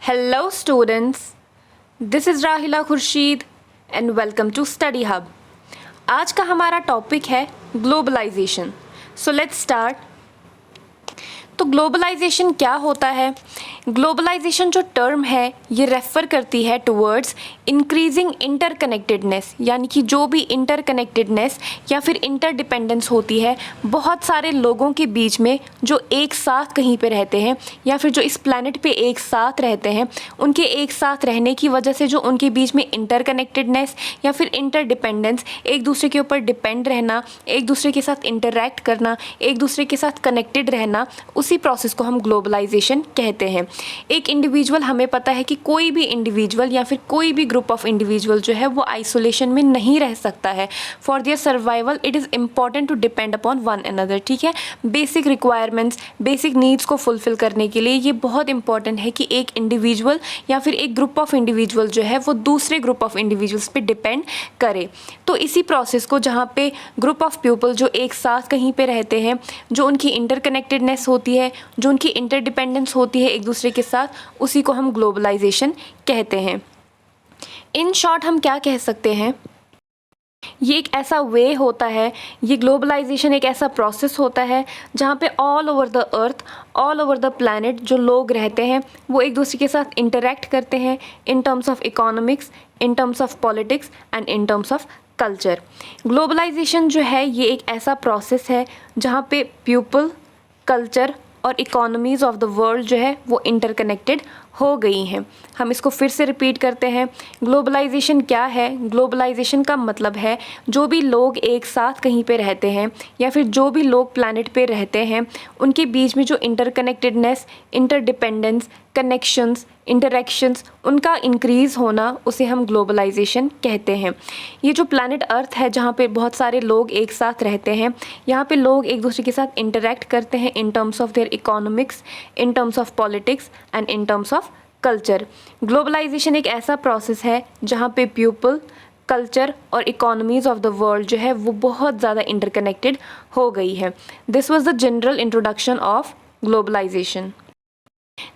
Hello students, this is Rahila Khurshid and welcome to study hub. आज का हमारा टॉपिक है ग्लोबलाइजेशन। So let's start. तो ग्लोबलाइजेशन क्या होता है? ग्लोबलाइजेशन जो टर्म है ये रेफ़र करती है टुवर्ड्स इंक्रीजिंग इंटरकनेक्टेडनेस, यानी कि जो भी इंटरकनेक्टेडनेस या फिर इंटरडिपेंडेंस होती है बहुत सारे लोगों के बीच में जो एक साथ कहीं पे रहते हैं या फिर जो इस प्लैनेट पे एक साथ रहते हैं, उनके एक साथ रहने की वजह से जो उनके बीच में इंटरकनेक्टेडनेस या फिर इंटरडिपेंडेंस, एक दूसरे के ऊपर डिपेंड रहना, एक दूसरे के साथ इंटरैक्ट करना, एक दूसरे के साथ कनेक्टेड रहना, उसी प्रोसेस को हम ग्लोबलाइजेशन कहते हैं। एक इंडिविजुअल, हमें पता है कि कोई भी इंडिविजुअल या फिर कोई भी ग्रुप ऑफ इंडिविजुअल जो है वो आइसोलेशन में नहीं रह सकता है। For their survival it is important to depend upon one another. ठीक है, बेसिक रिक्वायरमेंट्स, बेसिक नीड्स को फुलफिल करने के लिए ये बहुत इंपॉर्टेंट है कि एक इंडिविजुअल या फिर एक ग्रुप ऑफ इंडिविजुअल जो है वो दूसरे ग्रुप ऑफ इंडिविजुअल्स पे डिपेंड करे। तो इसी प्रोसेस को, जहाँ पे ग्रुप ऑफ पीपल जो एक साथ कहीं पे रहते हैं, जो उनकी इंटरकनेक्टेडनेस होती है, जो उनकी इंटरडिपेंडेंस होती है एक दूसरे के साथ, उसी को हम ग्लोबलाइजेशन कहते हैं। इन शॉर्ट हम क्या कह सकते हैं, ये एक ऐसा वे होता है, ये ग्लोबलाइजेशन एक ऐसा प्रोसेस होता है जहाँ पे all over the earth, all over the planet जो लोग रहते हैं वो एक दूसरे के साथ इंटरेक्ट करते हैं in terms of economics, in terms of politics and in terms of culture. Globalization जो है ये एक ऐसा प्रोसेस है जहाँ पे पीपल, कल्चर और इकोनॉमीज़ ऑफ द वर्ल्ड जो है वो इंटरकनेक्टेड हो गई हैं। हम इसको फिर से रिपीट करते हैं। ग्लोबलाइजेशन क्या है? ग्लोबलाइजेशन का मतलब है जो भी लोग एक साथ कहीं पे रहते हैं या फिर जो भी लोग प्लैनेट पे रहते हैं, उनके बीच में जो इंटरकनेक्टेडनेस, इंटरडिपेंडेंस, कनेक्शंस, इंटरेक्शंस, उनका इंक्रीज़ होना, उसे हम ग्लोबलाइजेशन कहते हैं। ये जो प्लैनेट अर्थ है जहाँ पे बहुत सारे लोग एक साथ रहते हैं, यहाँ पे लोग एक दूसरे के साथ इंटरेक्ट करते हैं in terms of their economics, in terms of politics and in terms of culture. Globalization एक ऐसा प्रोसेस है जहाँ पे पीपल, कल्चर और इकोनॉमीज़ ऑफ द वर्ल्ड जो है वो बहुत ज़्यादा इंटरकनेक्टेड हो गई है। This was the general introduction of globalization.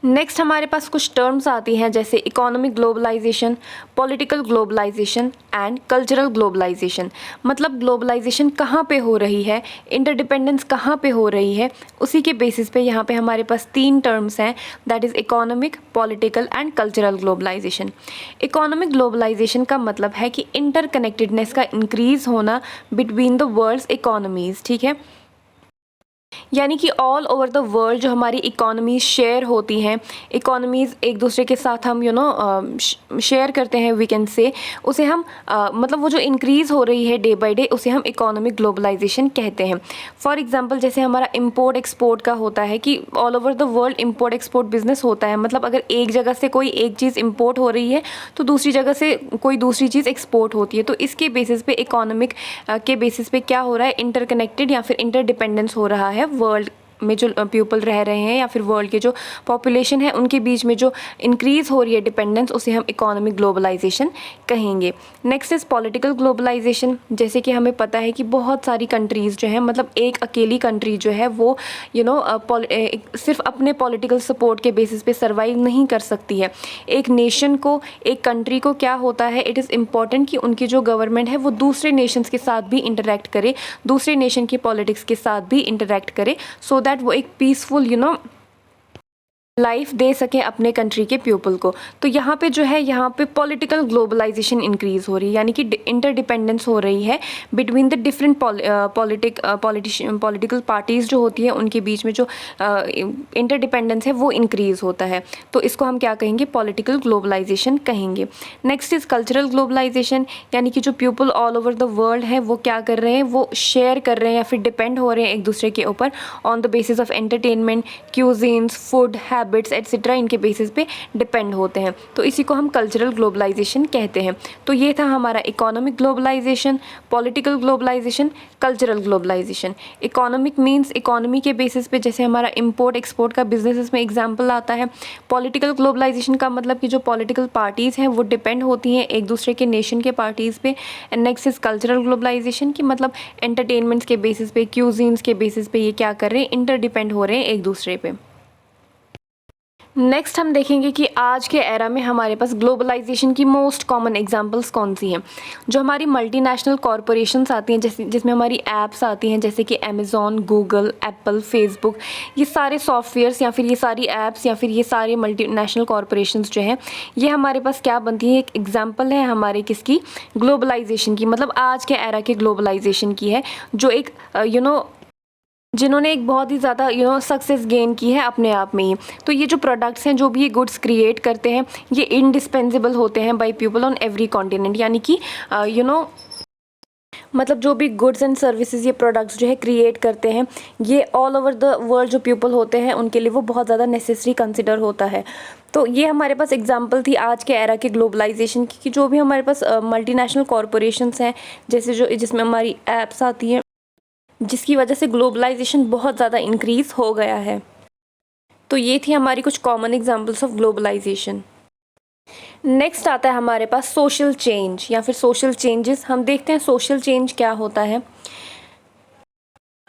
Next हमारे पास कुछ टर्म्स आती हैं जैसे economic globalization, political globalization and cultural globalization. मतलब ग्लोबलाइजेशन कहाँ पे हो रही है, इंटरडिपेंडेंस कहाँ पे हो रही है, उसी के बेसिस पे यहाँ पे हमारे पास तीन टर्म्स हैं, that is economic, political and cultural globalization. Economic globalization का मतलब है कि इंटरकनेक्टेडनेस का इंक्रीज़ होना बिटवीन द वर्ल्ड्स इकोनॉमीज़। ठीक है, यानी कि ऑल ओवर द वर्ल्ड जो हमारी इकोनॉमीज़ शेयर होती हैं, इकोनॉमीज़ एक दूसरे के साथ हम शेयर करते हैं, वी कैन से, उसे हम मतलब वो जो इंक्रीज़ हो रही है डे बाय डे, उसे हम इकोनॉमिक ग्लोबलाइजेशन कहते हैं। फॉर एग्जांपल जैसे हमारा इंपोर्ट एक्सपोर्ट का होता है कि all over the world import export business होता है। मतलब अगर एक जगह से कोई एक चीज़ इंपोर्ट हो रही है तो दूसरी जगह से कोई दूसरी चीज़ एक्सपोर्ट होती है। तो इसके बेसिस पे, इकोनॉमिक के बेसिस पे क्या हो रहा है, इंटरकनेक्टेड या फिर इंटरडिपेंडेंस हो रहा है वर्ल्ड में जो पीपल रह रहे हैं या फिर वर्ल्ड के जो पॉपुलेशन है उनके बीच में जो इंक्रीज़ हो रही है डिपेंडेंस, उसे हम इकोनॉमिक ग्लोबलाइजेशन कहेंगे। Next is political globalization. जैसे कि हमें पता है कि बहुत सारी कंट्रीज़ जो हैं, मतलब एक अकेली कंट्री जो है वो सिर्फ अपने पॉलिटिकल सपोर्ट के बेसिस पे सर्वाइव नहीं कर सकती है। एक नेशन को, एक कंट्री को क्या होता है, इट इज़ इम्पॉर्टेंट कि उनकी जो गवर्नमेंट है वो दूसरे नेशंस के साथ भी इंटरेक्ट करे, दूसरे नेशन की पॉलिटिक्स के साथ भी इंटरेक्ट करे, सो दैट वो एक पीसफुल लाइफ दे सके अपने कंट्री के पीपल को। तो यहाँ पे जो है, यहाँ पे पॉलिटिकल ग्लोबलाइजेशन इंक्रीज़ हो रही है, यानी कि इंटरडिपेंडेंस हो रही है between the different political parties जो होती है, उनके बीच में जो इंटरडिपेंडेंस है वो इंक्रीज़ होता है। तो इसको हम क्या कहेंगे, पॉलिटिकल ग्लोबलाइजेशन कहेंगे। नेक्स्ट इज़ कल्चरल ग्लोबलाइजेशन, यानी कि जो people all over the world है वो क्या कर रहे हैं, वो शेयर कर रहे हैं या फिर डिपेंड हो रहे हैं एक दूसरे के ऊपर on the basis of entertainment, cuisines, food, habits etcetera, इनके बेसिस पे डिपेंड होते हैं। तो इसी को हम कल्चरल ग्लोबलाइजेशन कहते हैं। तो ये था हमारा economic globalization, political globalization, cultural globalization. Economic means economy के बेसिस पे, जैसे हमारा इंपोर्ट एक्सपोर्ट का बिजनेस इसमें एग्जाम्पल आता है। पॉलिटिकल ग्लोबलाइजेशन का मतलब कि जो पॉलिटिकल पार्टीज़ हैं वो डिपेंड होती हैं एक दूसरे के नेशन के पार्टीज़ पे। And next is cultural globalization की मतलब एंटरटेनमेंट्स के बेसिस पे, क्यूजीन्स के बेसिस पे ये क्या कर रहे हैं, इंटरडिपेंड हो रहे हैं एक दूसरे पे। नेक्स्ट हम देखेंगे कि आज के एरा में हमारे पास ग्लोबलाइजेशन की मोस्ट कॉमन एग्जांपल्स कौन सी हैं। जो हमारी मल्टीनेशनल कॉरपोरेशंस आती हैं, जैसे जिसमें हमारी ऐप्स आती हैं, जैसे कि अमेज़ॉन, गूगल, एप्पल, फेसबुक, ये सारे सॉफ्टवेयर्स या फिर ये सारी ऐप्स या फिर ये सारे मल्टीनेशनल कॉरपोरेशंस जो हैं, ये हमारे पास क्या बनती है, एक एग्जाम्पल है हमारे किसकी, ग्लोबलाइजेशन की। मतलब आज के एरा के ग्लोबलाइजेशन की है, जो एक जिन्होंने एक बहुत ही ज़्यादा सक्सेस गेन की है अपने आप में ही। तो ये जो प्रोडक्ट्स हैं, जो भी ये गुड्स क्रिएट करते हैं, ये इंडिस्पेंसिबल होते हैं by people on every continent. यानी कि मतलब जो भी गुड्स एंड सर्विसेज ये प्रोडक्ट्स जो है क्रिएट करते हैं, ये ऑल ओवर द वर्ल्ड जो पीपल होते हैं उनके लिए वो बहुत ज़्यादा नेसेसरी कंसिडर होता है। तो ये हमारे पास एग्जांपल थी आज के एरा के ग्लोबलाइजेशन की, कि जो भी हमारे पास मल्टीनेशनल कॉरपोरेशंस हैं, जैसे जिसमें हमारी ऐप्स आती हैं, जिसकी वजह से ग्लोबलाइजेशन बहुत ज़्यादा इंक्रीज़ हो गया है। तो ये थी हमारी कुछ common examples of globalization. Next आता है हमारे पास सोशल चेंज या फिर सोशल चेंजेस। हम देखते हैं सोशल चेंज क्या होता है।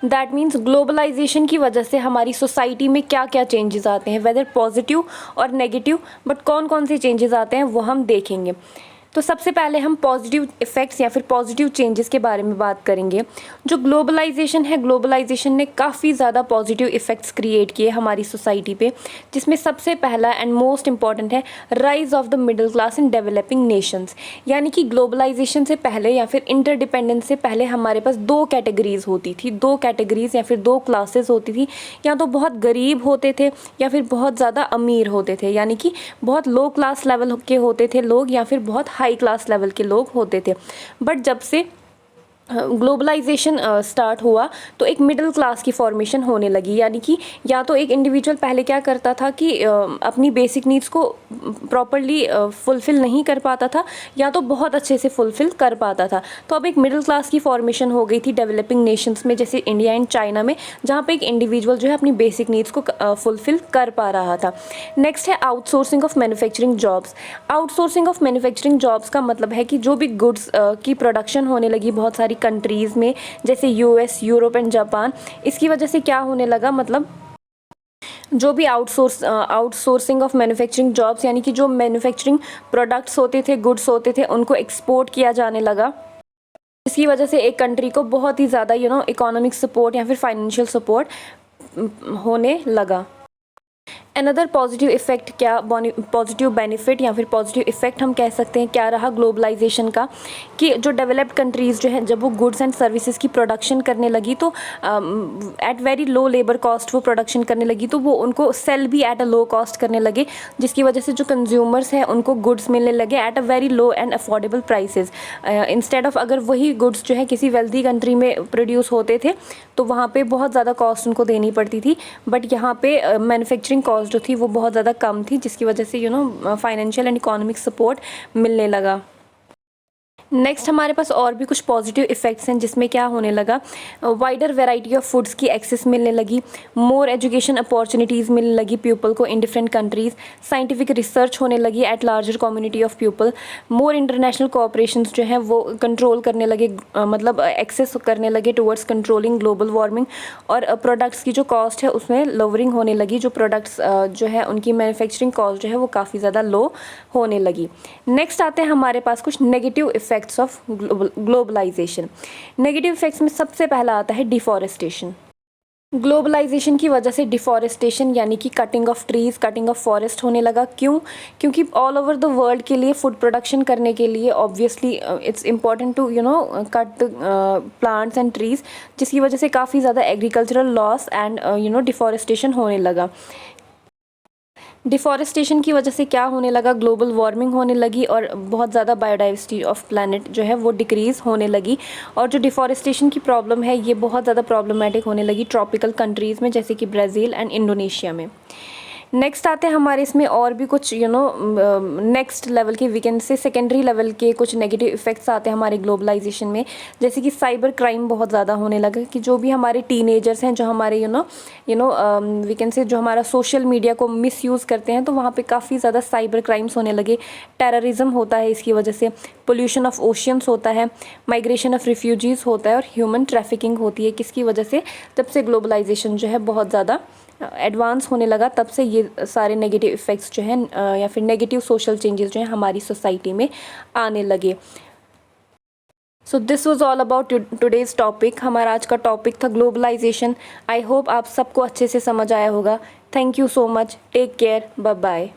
दैट मीन्स ग्लोबलाइजेशन की वजह से हमारी सोसाइटी में क्या क्या चेंजेस आते हैं, वेदर पॉजिटिव और नेगेटिव, बट कौन कौन से चेंजेस आते हैं वो हम देखेंगे। तो सबसे पहले हम पॉजिटिव इफ़ेक्ट्स या फिर पॉजिटिव चेंजेस के बारे में बात करेंगे। जो ग्लोबलाइजेशन है, ग्लोबलाइजेशन ने काफ़ी ज़्यादा पॉजिटिव इफ़ेक्ट्स क्रिएट किए हमारी सोसाइटी पे, जिसमें सबसे पहला एंड मोस्ट इम्पॉर्टेंट है rise of the middle class in developing Nations. यानी कि ग्लोबलाइजेशन से पहले या फिर इंटरडिपेंडेंस से पहले हमारे पास दो कैटेगरीज होती थी, दो कैटेगरीज या फिर दो क्लासेस होती थी। या तो बहुत गरीब होते थे या फिर बहुत ज़्यादा अमीर होते थे, यानी कि बहुत लो क्लास लेवल के होते थे लोग या फिर बहुत हाई क्लास लेवल के लोग होते थे। बट जब से ग्लोबलाइजेशन स्टार्ट हुआ तो एक मिडिल क्लास की फॉर्मेशन होने लगी। यानी कि या तो एक इंडिविजुअल पहले क्या करता था कि अपनी बेसिक नीड्स को प्रॉपरली फुलफ़िल नहीं कर पाता था, या तो बहुत अच्छे से फुलफ़िल कर पाता था। तो अब एक मिडिल क्लास की फॉर्मेशन हो गई थी डेवलपिंग नेशंस में, जैसे इंडिया एंड चाइना में, जहाँ पे एक इंडिविजुअल जो है अपनी बेसिक नीड्स को फुलफ़िल कर पा रहा था। नेक्स्ट है outsourcing of manufacturing jobs. Outsourcing of manufacturing jobs का मतलब है कि जो भी गुड्स की प्रोडक्शन होने लगी बहुत सारी कंट्रीज़ में, जैसे यूएस, यूरोप एंड जापान, इसकी वजह से क्या होने लगा, मतलब जो भी आउटसोर्सिंग ऑफ मैन्युफैक्चरिंग जॉब्स, यानी कि जो मैन्युफैक्चरिंग प्रोडक्ट्स होते थे, गुड्स होते थे, उनको एक्सपोर्ट किया जाने लगा। इसकी वजह से एक कंट्री को बहुत ही ज़्यादा इकोनॉमिक सपोर्ट या फिर फाइनेंशियल सपोर्ट होने लगा। अनदर पॉजिटिव इफ़ेक्ट, क्या पॉजिटिव बेनिफिट या फिर पॉजिटिव इफ़ेक्ट हम कह सकते हैं क्या रहा ग्लोबलाइजेशन का, कि जो डेवलप्ड कंट्रीज़ जो हैं, जब वो गुड्स एंड सर्विसेज की प्रोडक्शन करने लगी तो at very low labour cost वो प्रोडक्शन करने लगी, तो वो उनको सेल भी एट अ लो कॉस्ट करने लगे, जिसकी वजह से जो कंज्यूमर्स हैं उनको गुड्स मिलने लगे at a very low and affordable prices. Instead of अगर वही गुड्स जो है किसी वेल्दी कंट्री में प्रोड्यूस होते थे तो वहाँ पे बहुत ज़्यादा कॉस्ट उनको देनी पड़ती थी, बट यहाँ पे मैन्युफैक्चरिंग कॉस्ट जो थी वो बहुत ज़्यादा कम थी, जिसकी वजह से फाइनेंशियल एंड इकोनॉमिक सपोर्ट मिलने लगा। नेक्स्ट हमारे पास और भी कुछ पॉजिटिव इफ़ेक्ट्स हैं, जिसमें क्या होने लगा, वाइडर वैरायटी ऑफ फूड्स की एक्सेस मिलने लगी, मोर एजुकेशन अपॉर्चुनिटीज़ मिलने लगी पीपल को in different countries, scientific research होने लगी at larger community of people, more international cooperations जो हैं वो कंट्रोल करने लगे, मतलब एक्सेस करने लगे टुवर्ड्स कंट्रोलिंग ग्लोबल वार्मिंग, और प्रोडक्ट्स की जो कॉस्ट है उसमें लोअरिंग होने लगी, जो प्रोडक्ट्स जो है उनकी मैन्युफैक्चरिंग कॉस्ट जो है वो काफ़ी ज़्यादा लो होने लगी। नेक्स्ट आते हैं हमारे पास कुछ negative effects of globalization. Negative effects में सबसे पहला आता है डिफॉरेस्टेशन। ग्लोबलाइजेशन की वजह से डिफॉरेस्टेशन यानी कि cutting of trees, cutting of forest होने लगा। क्यों? क्योंकि ऑल ओवर द वर्ल्ड के लिए फूड प्रोडक्शन करने के लिए obviously it's important to cut the plants and trees, जिसकी वजह से काफ़ी ज़्यादा एग्रीकल्चरल लॉस एंड डिफॉरेस्टेशन होने लगा। डिफॉरेस्टेशन की वजह से क्या होने लगा, ग्लोबल वार्मिंग होने लगी और बहुत ज़्यादा बायोडाइवर्सिटी ऑफ प्लैनेट जो है वो डिक्रीज़ होने लगी। और जो डिफॉरेस्टेशन की प्रॉब्लम है ये बहुत ज़्यादा प्रॉब्लमेटिक होने लगी ट्रॉपिकल कंट्रीज़ में, जैसे कि ब्राज़ील एंड इंडोनेशिया में। नेक्स्ट आते हैं हमारे इसमें और भी कुछ नेक्स्ट लेवल के, वीकेंड से सेकेंडरी लेवल के कुछ नेगेटिव इफ़ेक्ट्स आते हैं हमारे ग्लोबलाइजेशन में, जैसे कि साइबर क्राइम बहुत ज़्यादा होने लगा, कि जो भी हमारे टीनेजर्स हैं जो हमारे वीकेंड से जो हमारा सोशल मीडिया को मिसयूज़ करते हैं, तो वहाँ पे काफ़ी ज़्यादा साइबर क्राइम्स होने लगे, टेररिज्म होता है इसकी वजह से, पोल्यूशन ऑफ ओशियंस होता है, माइग्रेशन ऑफ रिफ्यूजीज़ होता है, और ह्यूमन ट्रैफिकिंग होती है। किसकी वजह से? जब से ग्लोबलाइजेशन जो है बहुत ज़्यादा एडवांस होने लगा, तब से ये सारे नेगेटिव इफ़ेक्ट्स जो हैं या फिर नेगेटिव सोशल चेंजेस जो हैं हमारी सोसाइटी में आने लगे। So this was all about today's topic. हमारा आज का टॉपिक था ग्लोबलाइजेशन। आई होप आप सबको अच्छे से समझ आया होगा। Thank you so much. Take care. Bye bye.